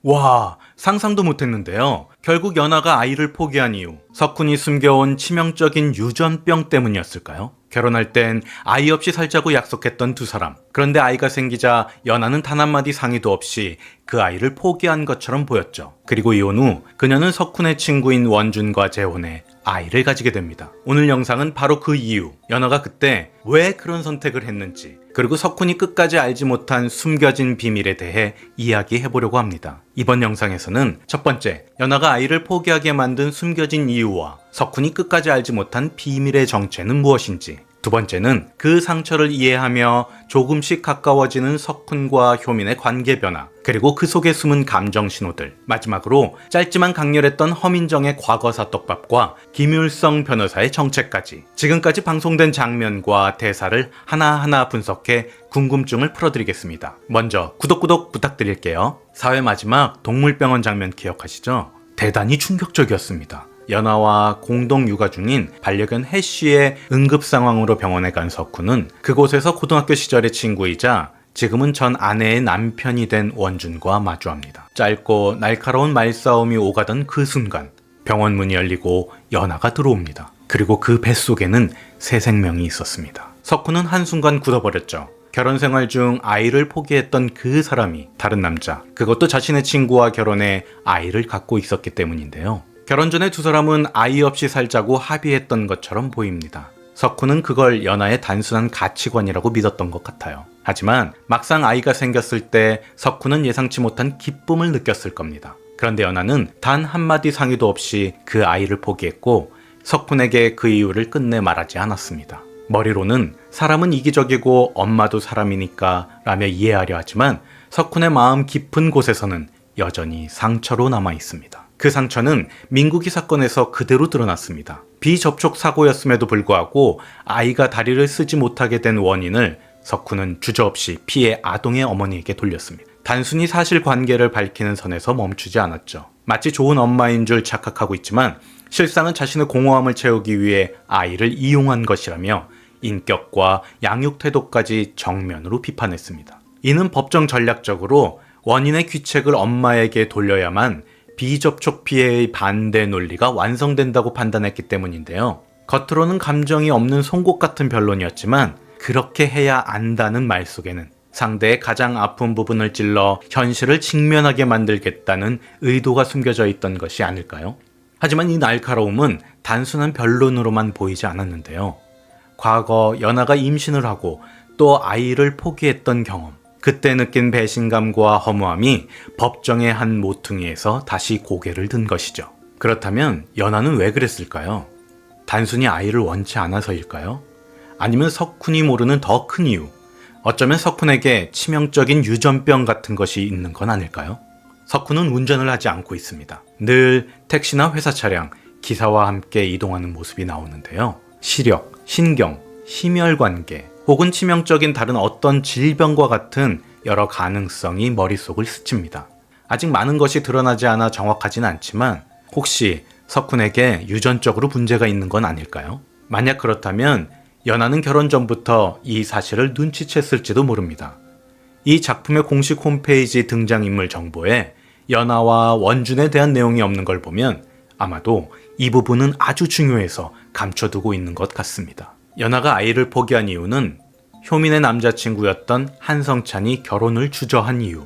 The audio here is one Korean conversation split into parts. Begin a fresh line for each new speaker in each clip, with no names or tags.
와, 상상도 못했는데요. 결국 연하가 아이를 포기한 이유, 석훈이 숨겨온 치명적인 유전병 때문이었을까요? 결혼할 땐 아이 없이 살자고 약속했던 두 사람. 그런데 아이가 생기자 연하는 단 한마디 상의도 없이 그 아이를 포기한 것처럼 보였죠. 그리고 이혼 후 그녀는 석훈의 친구인 원준과 재혼해 아이를 가지게 됩니다. 오늘 영상은 바로 그 이유, 연하가 그때 왜 그런 선택을 했는지, 그리고 석훈이 끝까지 알지 못한 숨겨진 비밀에 대해 이야기해보려고 합니다. 이번 영상에서는 첫 번째, 연하가 아이를 포기하게 만든 숨겨진 이유와 석훈이 끝까지 알지 못한 비밀의 정체는 무엇인지, 두 번째는 그 상처를 이해하며 조금씩 가까워지는 석훈과 효민의 관계 변화, 그리고 그 속에 숨은 감정 신호들, 마지막으로 짧지만 강렬했던 허민정의 과거사 떡밥과 김율성 변호사의 정체까지, 지금까지 방송된 장면과 대사를 하나하나 분석해 궁금증을 풀어드리겠습니다. 먼저 구독 부탁드릴게요. 4회 마지막 동물병원 장면 기억하시죠? 대단히 충격적이었습니다. 연하와 공동 육아 중인 반려견 해쉬의 응급 상황으로 병원에 간 석훈은 그곳에서 고등학교 시절의 친구이자 지금은 전 아내의 남편이 된 원준과 마주합니다. 짧고 날카로운 말싸움이 오가던 그 순간 병원 문이 열리고 연하가 들어옵니다. 그리고 그 뱃속에는 새 생명이 있었습니다. 석훈은 한순간 굳어버렸죠. 결혼 생활 중 아이를 포기했던 그 사람이 다른 남자, 그것도 자신의 친구와 결혼해 아이를 갖고 있었기 때문인데요. 결혼 전에 두 사람은 아이 없이 살자고 합의했던 것처럼 보입니다. 석훈은 그걸 연하의 단순한 가치관이라고 믿었던 것 같아요. 하지만 막상 아이가 생겼을 때 석훈은 예상치 못한 기쁨을 느꼈을 겁니다. 그런데 연하는 단 한마디 상의도 없이 그 아이를 포기했고 석훈에게 그 이유를 끝내 말하지 않았습니다. 머리로는 사람은 이기적이고 엄마도 사람이니까 라며 이해하려 하지만 석훈의 마음 깊은 곳에서는 여전히 상처로 남아 있습니다. 그 상처는 민국이 사건에서 그대로 드러났습니다. 비접촉 사고였음에도 불구하고 아이가 다리를 쓰지 못하게 된 원인을 석훈은 주저없이 피해 아동의 어머니에게 돌렸습니다. 단순히 사실관계를 밝히는 선에서 멈추지 않았죠. 마치 좋은 엄마인 줄 착각하고 있지만 실상은 자신의 공허함을 채우기 위해 아이를 이용한 것이라며 인격과 양육 태도까지 정면으로 비판했습니다. 이는 법정 전략적으로 원인의 귀책을 엄마에게 돌려야만 비접촉 피해의 반대 논리가 완성된다고 판단했기 때문인데요. 겉으로는 감정이 없는 송곳 같은 변론이었지만 그렇게 해야 안다는 말 속에는 상대의 가장 아픈 부분을 찔러 현실을 직면하게 만들겠다는 의도가 숨겨져 있던 것이 아닐까요? 하지만 이 날카로움은 단순한 변론으로만 보이지 않았는데요. 과거 연하가 임신을 하고 또 아이를 포기했던 경험, 그때 느낀 배신감과 허무함이 법정의 한 모퉁이에서 다시 고개를 든 것이죠. 그렇다면 연하는 왜 그랬을까요? 단순히 아이를 원치 않아서일까요? 아니면 석훈이 모르는 더 큰 이유, 어쩌면 석훈에게 치명적인 유전병 같은 것이 있는 건 아닐까요? 석훈은 운전을 하지 않고 있습니다. 늘 택시나 회사 차량, 기사와 함께 이동하는 모습이 나오는데요. 시력, 신경, 심혈관계, 혹은 치명적인 다른 어떤 질병과 같은 여러 가능성이 머릿속을 스칩니다. 아직 많은 것이 드러나지 않아 정확하진 않지만 혹시 석훈에게 유전적으로 문제가 있는 건 아닐까요? 만약 그렇다면 연하는 결혼 전부터 이 사실을 눈치챘을지도 모릅니다. 이 작품의 공식 홈페이지 등장인물 정보에 연하와 원준에 대한 내용이 없는 걸 보면 아마도 이 부분은 아주 중요해서 감춰두고 있는 것 같습니다. 연하가 아이를 포기한 이유는 효민의 남자친구였던 한성찬이 결혼을 주저한 이유,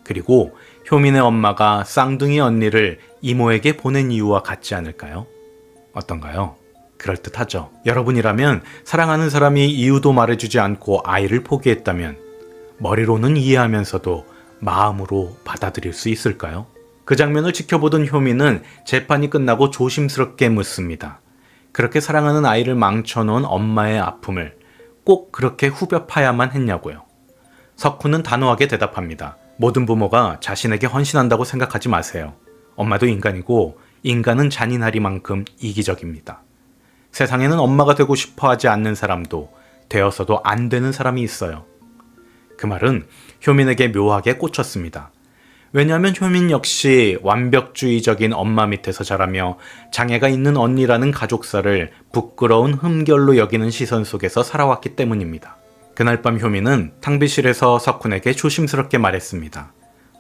그리고 효민의 엄마가 쌍둥이 언니를 이모에게 보낸 이유와 같지 않을까요? 어떤가요? 그럴듯하죠. 여러분이라면 사랑하는 사람이 이유도 말해주지 않고 아이를 포기했다면 머리로는 이해하면서도 마음으로 받아들일 수 있을까요? 그 장면을 지켜보던 효민은 재판이 끝나고 조심스럽게 묻습니다. 그렇게 사랑하는 아이를 망쳐놓은 엄마의 아픔을 꼭 그렇게 후벼 파야만 했냐고요. 석훈은 단호하게 대답합니다. 모든 부모가 자신에게 헌신한다고 생각하지 마세요. 엄마도 인간이고 인간은 잔인하리만큼 이기적입니다. 세상에는 엄마가 되고 싶어 하지 않는 사람도 되어서도 안 되는 사람이 있어요. 그 말은 효민에게 묘하게 꽂혔습니다. 왜냐하면 효민 역시 완벽주의적인 엄마 밑에서 자라며 장애가 있는 언니라는 가족사를 부끄러운 흠결로 여기는 시선 속에서 살아왔기 때문입니다. 그날 밤 효민은 탕비실에서 석훈에게 조심스럽게 말했습니다.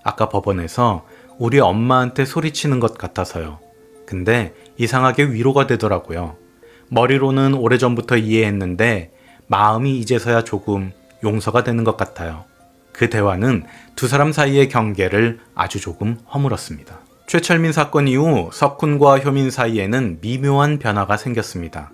아까 법원에서 우리 엄마한테 소리치는 것 같아서요. 근데 이상하게 위로가 되더라고요. 머리로는 오래전부터 이해했는데 마음이 이제서야 조금 용서가 되는 것 같아요. 그 대화는 두 사람 사이의 경계를 아주 조금 허물었습니다. 최철민 사건 이후 석훈과 효민 사이에는 미묘한 변화가 생겼습니다.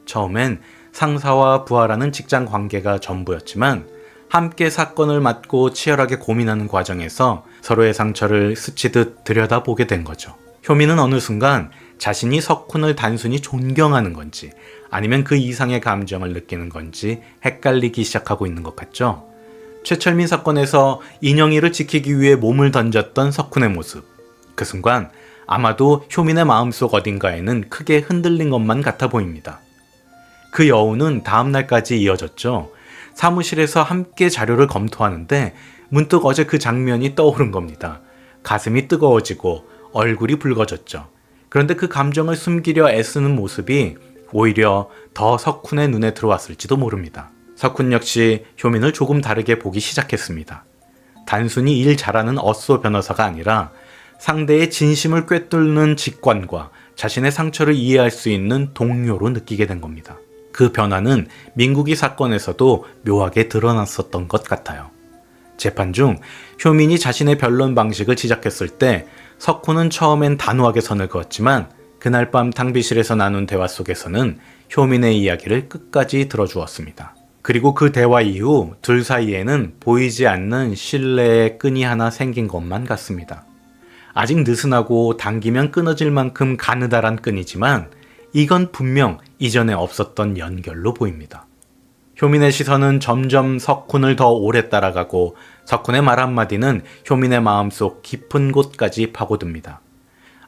처음엔 상사와 부하라는 직장 관계가 전부였지만 함께 사건을 맡고 치열하게 고민하는 과정에서 서로의 상처를 스치듯 들여다보게 된 거죠. 효민은 어느 순간 자신이 석훈을 단순히 존경하는 건지 아니면 그 이상의 감정을 느끼는 건지 헷갈리기 시작하고 있는 것 같죠. 최철민 사건에서 인영이를 지키기 위해 몸을 던졌던 석훈의 모습. 그 순간 아마도 효민의 마음속 어딘가에는 크게 흔들린 것만 같아 보입니다. 그 여우는 다음 날까지 이어졌죠. 사무실에서 함께 자료를 검토하는데 문득 어제 그 장면이 떠오른 겁니다. 가슴이 뜨거워지고 얼굴이 붉어졌죠. 그런데 그 감정을 숨기려 애쓰는 모습이 오히려 더 석훈의 눈에 들어왔을지도 모릅니다. 석훈 역시 효민을 조금 다르게 보기 시작했습니다. 단순히 일 잘하는 어쏘 변호사가 아니라 상대의 진심을 꿰뚫는 직관과 자신의 상처를 이해할 수 있는 동료로 느끼게 된 겁니다. 그 변화는 민국이 사건에서도 묘하게 드러났었던 것 같아요. 재판 중 효민이 자신의 변론 방식을 지적했을 때 석훈은 처음엔 단호하게 선을 그었지만 그날 밤 탕비실에서 나눈 대화 속에서는 효민의 이야기를 끝까지 들어주었습니다. 그리고 그 대화 이후 둘 사이에는 보이지 않는 신뢰의 끈이 하나 생긴 것만 같습니다. 아직 느슨하고 당기면 끊어질 만큼 가느다란 끈이지만 이건 분명 이전에 없었던 연결로 보입니다. 효민의 시선은 점점 석훈을 더 오래 따라가고 석훈의 말 한마디는 효민의 마음속 깊은 곳까지 파고듭니다.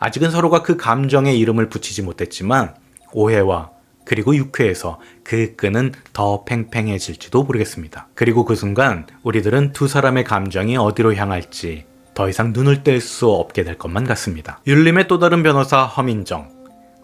아직은 서로가 그 감정에 이름을 붙이지 못했지만 오해와 그리고 육회에서 그 끈은 더 팽팽해질지도 모르겠습니다. 그리고 그 순간 우리들은 두 사람의 감정이 어디로 향할지 더 이상 눈을 뗄 수 없게 될 것만 같습니다. 율림의 또 다른 변호사 허민정.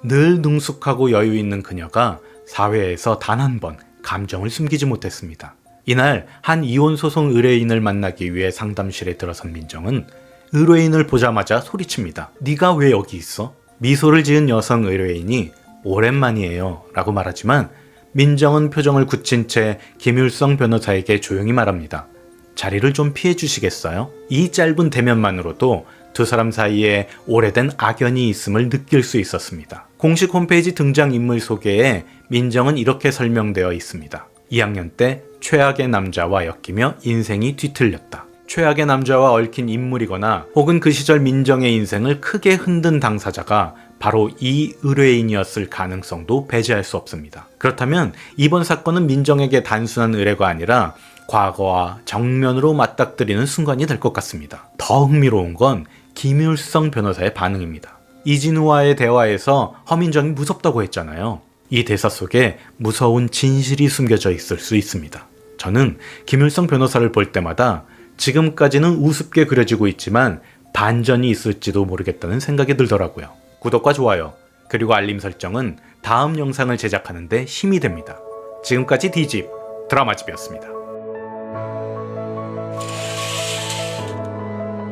늘 능숙하고 여유 있는 그녀가 사회에서 단 한 번 감정을 숨기지 못했습니다. 이날 한 이혼 소송 의뢰인을 만나기 위해 상담실에 들어선 민정은 의뢰인을 보자마자 소리칩니다. 네가 왜 여기 있어? 미소를 지은 여성 의뢰인이 오랜만이에요 라고 말하지만 민정은 표정을 굳힌 채 김율성 변호사에게 조용히 말합니다. 자리를 좀 피해 주시겠어요? 이 짧은 대면만으로도 두 사람 사이에 오래된 악연이 있음을 느낄 수 있었습니다. 공식 홈페이지 등장인물 소개에 민정은 이렇게 설명되어 있습니다. 2학년 때 최악의 남자와 엮이며 인생이 뒤틀렸다. 최악의 남자와 얽힌 인물이거나 혹은 그 시절 민정의 인생을 크게 흔든 당사자가 바로 이 의뢰인이었을 가능성도 배제할 수 없습니다. 그렇다면 이번 사건은 민정에게 단순한 의뢰가 아니라 과거와 정면으로 맞닥뜨리는 순간이 될 것 같습니다. 더 흥미로운 건 김율성 변호사의 반응입니다. 이진우와의 대화에서 허민정이 무섭다고 했잖아요. 이 대사 속에 무서운 진실이 숨겨져 있을 수 있습니다. 저는 김율성 변호사를 볼 때마다 지금까지는 우습게 그려지고 있지만 반전이 있을지도 모르겠다는 생각이 들더라고요. 구독과 좋아요 그리고 알림 설정은 다음 영상을 제작하는 데 힘이 됩니다. 지금까지 D집 드라마집이었습니다.